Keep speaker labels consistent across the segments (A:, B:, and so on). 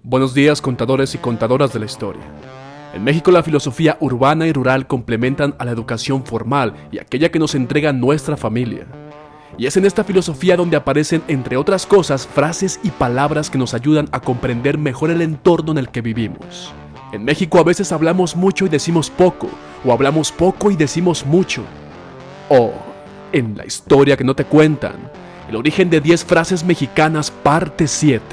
A: Buenos días, contadores y contadoras de la historia. En México la filosofía urbana y rural complementan a la educación formal y aquella que nos entrega nuestra familia. Y es en esta filosofía donde aparecen, entre otras cosas, frases y palabras que nos ayudan a comprender mejor el entorno en el que vivimos. En México a veces hablamos mucho y decimos poco, o hablamos poco y decimos mucho. O, en la historia que no te cuentan, el origen de 10 frases mexicanas, parte 7.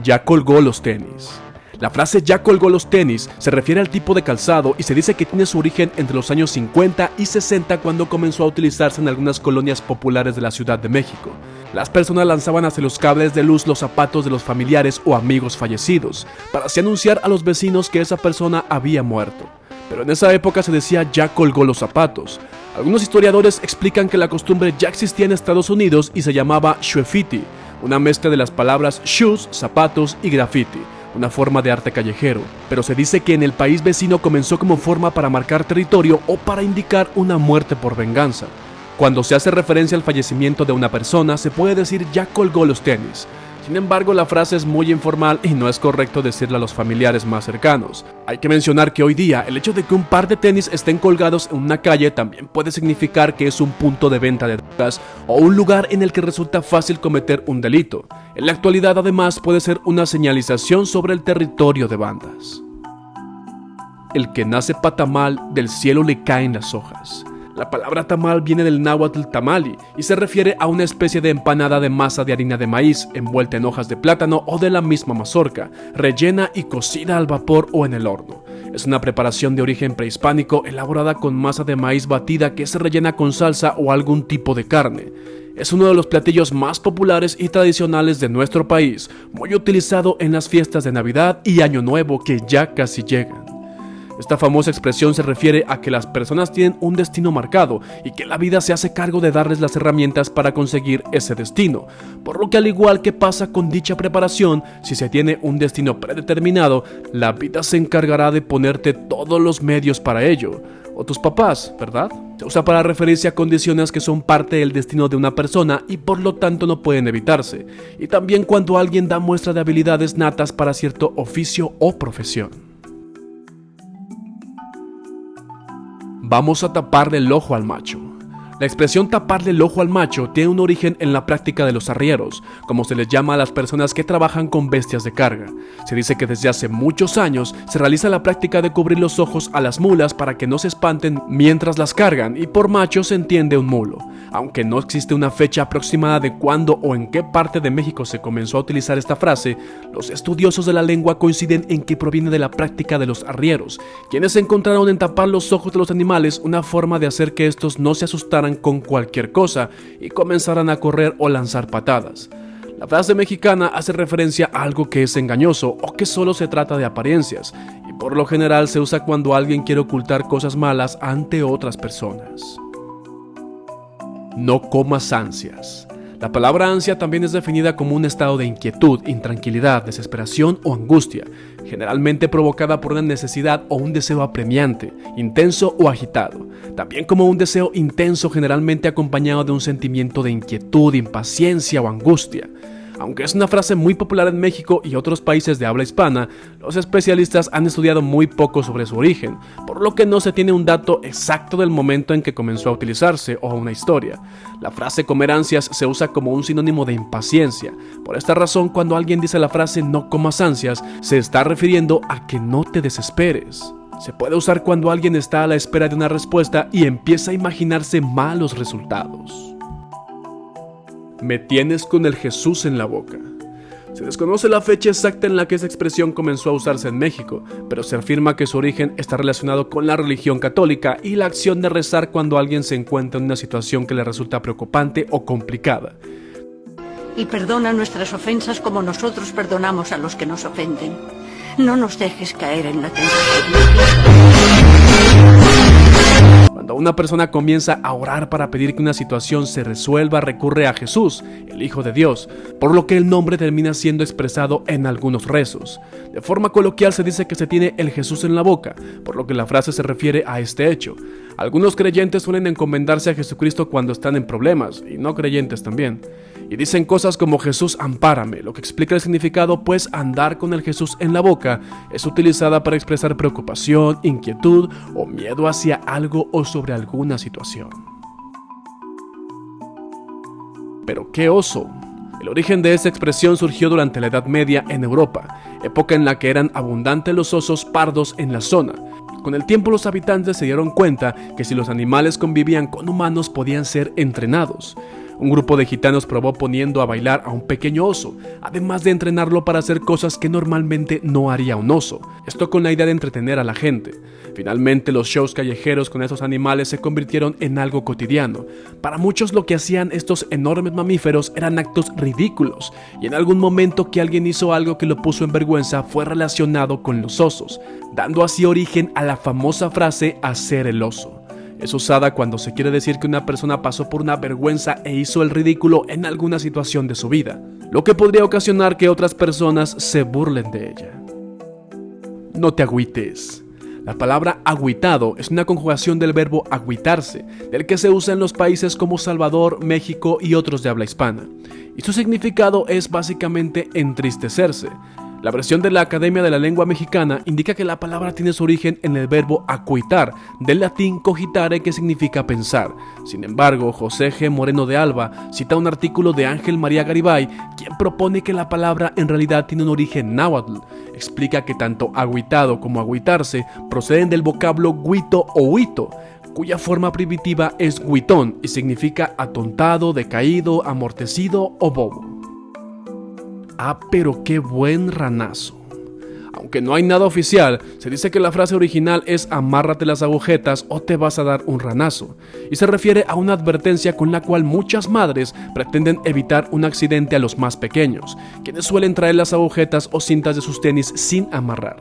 A: Ya colgó los tenis. La frase "ya colgó los tenis" se refiere al tipo de calzado y se dice que tiene su origen entre los años 50 y 60 cuando comenzó a utilizarse en algunas colonias populares de la Ciudad de México. Las personas lanzaban hacia los cables de luz los zapatos de los familiares o amigos fallecidos, para así anunciar a los vecinos que esa persona había muerto. Pero en esa época se decía "ya colgó los zapatos". Algunos historiadores explican que la costumbre ya existía en Estados Unidos y se llamaba shuffiti, una mezcla de las palabras shoes, zapatos, y graffiti, una forma de arte callejero, pero se dice que en el país vecino comenzó como forma para marcar territorio o para indicar una muerte por venganza. Cuando se hace referencia al fallecimiento de una persona, se puede decir "ya colgó los tenis". Sin embargo, la frase es muy informal y no es correcto decirla a los familiares más cercanos. Hay que mencionar que hoy día, el hecho de que un par de tenis estén colgados en una calle también puede significar que es un punto de venta de drogas o un lugar en el que resulta fácil cometer un delito. En la actualidad, además, puede ser una señalización sobre el territorio de bandas. El que nace pa' tamal, del cielo le caen las hojas. La palabra tamal viene del náhuatl tamali y se refiere a una especie de empanada de masa de harina de maíz envuelta en hojas de plátano o de la misma mazorca, rellena y cocida al vapor o en el horno. Es una preparación de origen prehispánico elaborada con masa de maíz batida que se rellena con salsa o algún tipo de carne. Es uno de los platillos más populares y tradicionales de nuestro país, muy utilizado en las fiestas de Navidad y Año Nuevo que ya casi llegan. Esta famosa expresión se refiere a que las personas tienen un destino marcado y que la vida se hace cargo de darles las herramientas para conseguir ese destino, por lo que al igual que pasa con dicha preparación, si se tiene un destino predeterminado, la vida se encargará de ponerte todos los medios para ello. O tus papás, ¿verdad? Se usa para referirse a condiciones que son parte del destino de una persona y por lo tanto no pueden evitarse, y también cuando alguien da muestra de habilidades natas para cierto oficio o profesión. Vamos a taparle el ojo al macho. La expresión taparle el ojo al macho tiene un origen en la práctica de los arrieros, como se les llama a las personas que trabajan con bestias de carga. Se dice que desde hace muchos años se realiza la práctica de cubrir los ojos a las mulas para que no se espanten mientras las cargan, y por macho se entiende un mulo. Aunque no existe una fecha aproximada de cuándo o en qué parte de México se comenzó a utilizar esta frase, los estudiosos de la lengua coinciden en que proviene de la práctica de los arrieros, quienes encontraron en tapar los ojos de los animales una forma de hacer que estos no se asustaran con cualquier cosa y comenzaran a correr o lanzar patadas. La frase mexicana hace referencia a algo que es engañoso o que solo se trata de apariencias, y por lo general se usa cuando alguien quiere ocultar cosas malas ante otras personas. No comas ansias. La palabra ansia también es definida como un estado de inquietud, intranquilidad, desesperación o angustia, generalmente provocada por una necesidad o un deseo apremiante, intenso o agitado, también como un deseo intenso generalmente acompañado de un sentimiento de inquietud, impaciencia o angustia. Aunque es una frase muy popular en México y otros países de habla hispana, los especialistas han estudiado muy poco sobre su origen, por lo que no se tiene un dato exacto del momento en que comenzó a utilizarse o una historia. La frase comer ansias se usa como un sinónimo de impaciencia. Por esta razón, cuando alguien dice la frase no comas ansias, se está refiriendo a que no te desesperes. Se puede usar cuando alguien está a la espera de una respuesta y empieza a imaginarse malos resultados. Me tienes con el Jesús en la boca. Se desconoce la fecha exacta en la que esa expresión comenzó a usarse en México, pero se afirma que su origen está relacionado con la religión católica y la acción de rezar cuando alguien se encuentra en una situación que le resulta preocupante o complicada.
B: Y perdona nuestras ofensas como nosotros perdonamos a los que nos ofenden. No nos dejes caer en la tentación.
A: Cuando una persona comienza a orar para pedir que una situación se resuelva, recurre a Jesús, el Hijo de Dios, por lo que el nombre termina siendo expresado en algunos rezos. De forma coloquial se dice que se tiene el Jesús en la boca, por lo que la frase se refiere a este hecho. Algunos creyentes suelen encomendarse a Jesucristo cuando están en problemas, y no creyentes también. y dicen cosas como Jesús ampárame, lo que explica el significado, pues andar con el Jesús en la boca es utilizada para expresar preocupación, inquietud o miedo hacia algo o sobre alguna situación. Pero ¡qué oso! El origen de esta expresión surgió durante la Edad Media en Europa, época en la que eran abundantes los osos pardos en la zona. Con el tiempo los habitantes se dieron cuenta que si los animales convivían con humanos podían ser entrenados. Un grupo de gitanos probó poniendo a bailar a un pequeño oso, además de entrenarlo para hacer cosas que normalmente no haría un oso, esto con la idea de entretener a la gente. Finalmente los shows callejeros con estos animales se convirtieron en algo cotidiano. Para muchos lo que hacían estos enormes mamíferos eran actos ridículos, y en algún momento que alguien hizo algo que lo puso en vergüenza fue relacionado con los osos, dando así origen a la famosa frase hacer el oso. Es usada cuando se quiere decir que una persona pasó por una vergüenza e hizo el ridículo en alguna situación de su vida, lo que podría ocasionar que otras personas se burlen de ella. No te agüites. La palabra agüitado es una conjugación del verbo agüitarse, del que se usa en los países como Salvador, México y otros de habla hispana, y su significado es básicamente entristecerse. La versión de la Academia de la Lengua Mexicana indica que la palabra tiene su origen en el verbo acuitar, del latín cogitare, que significa pensar. Sin embargo, José G. Moreno de Alba cita un artículo de Ángel María Garibay, quien propone que la palabra en realidad tiene un origen náhuatl. Explica que tanto agüitado como agüitarse proceden del vocablo güito o huito, cuya forma primitiva es güitón y significa atontado, decaído, amortecido o bobo. Ah, pero qué buen ranazo. Aunque no hay nada oficial, se dice que la frase original es amárrate las agujetas o te vas a dar un ranazo, y se refiere a una advertencia con la cual muchas madres pretenden evitar un accidente a los más pequeños, quienes suelen traer las agujetas o cintas de sus tenis sin amarrar.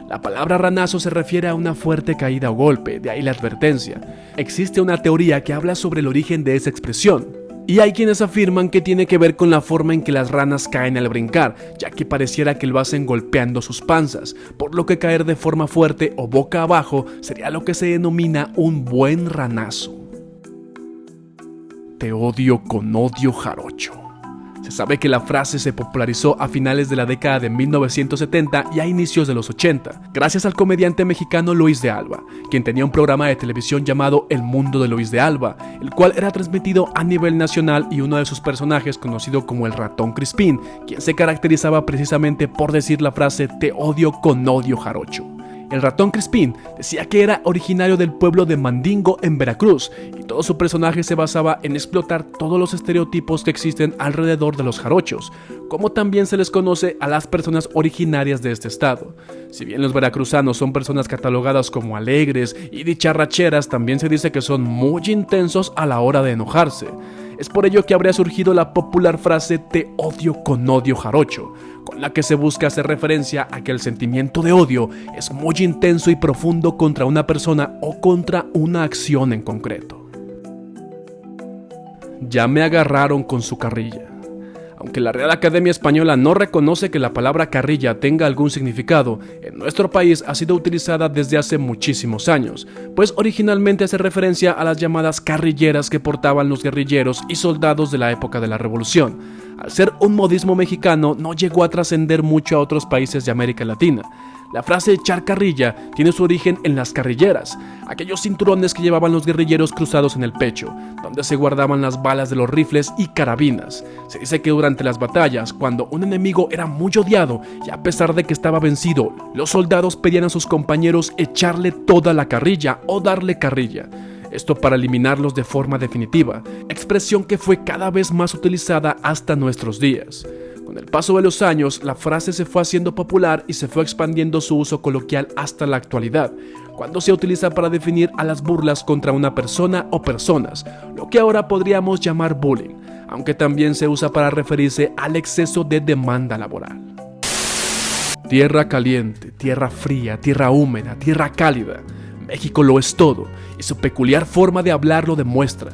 A: La palabra ranazo se refiere a una fuerte caída o golpe, de ahí la advertencia. Existe una teoría que habla sobre el origen de esa expresión, y hay quienes afirman que tiene que ver con la forma en que las ranas caen al brincar, ya que pareciera que lo hacen golpeando sus panzas, por lo que caer de forma fuerte o boca abajo sería lo que se denomina un buen ranazo. Te odio con odio jarocho. Se sabe que la frase se popularizó a finales de la década de 1970 y a inicios de los 80, gracias al comediante mexicano Luis de Alba, quien tenía un programa de televisión llamado El Mundo de Luis de Alba, el cual era transmitido a nivel nacional, y uno de sus personajes, conocido como el Ratón Crispín, quien se caracterizaba precisamente por decir la frase te odio con odio jarocho. El Ratón Crispín decía que era originario del pueblo de Mandingo en Veracruz, y todo su personaje se basaba en explotar todos los estereotipos que existen alrededor de los jarochos, como también se les conoce a las personas originarias de este estado. Si bien los veracruzanos son personas catalogadas como alegres y dicharracheras, también se dice que son muy intensos a la hora de enojarse. Es por ello que habría surgido la popular frase te odio con odio jarocho, con la que se busca hacer referencia a que el sentimiento de odio es muy intenso y profundo contra una persona o contra una acción en concreto. Ya me agarraron con su carrilla. Aunque la Real Academia Española no reconoce que la palabra carrilla tenga algún significado, en nuestro país ha sido utilizada desde hace muchísimos años, pues originalmente hace referencia a las llamadas carrilleras que portaban los guerrilleros y soldados de la época de la Revolución. Al ser un modismo mexicano, no llegó a trascender mucho a otros países de América Latina. La frase echar carrilla tiene su origen en las carrilleras, aquellos cinturones que llevaban los guerrilleros cruzados en el pecho, donde se guardaban las balas de los rifles y carabinas. Se dice que durante las batallas, cuando un enemigo era muy odiado y a pesar de que estaba vencido, los soldados pedían a sus compañeros echarle toda la carrilla o darle carrilla. Esto para eliminarlos de forma definitiva, expresión que fue cada vez más utilizada hasta nuestros días. Con el paso de los años, la frase se fue haciendo popular y se fue expandiendo su uso coloquial hasta la actualidad, cuando se utiliza para definir a las burlas contra una persona o personas, lo que ahora podríamos llamar bullying, aunque también se usa para referirse al exceso de demanda laboral. Tierra caliente, tierra fría, tierra húmeda, tierra cálida. México lo es todo, y su peculiar forma de hablar lo demuestra.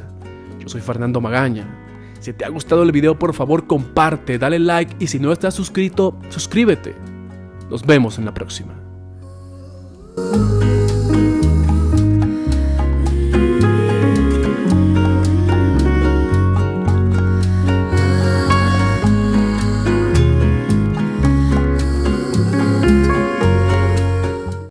A: Yo soy Fernando Magaña. Si te ha gustado el video, por favor comparte, dale like, y si no estás suscrito, suscríbete. Nos vemos en la próxima.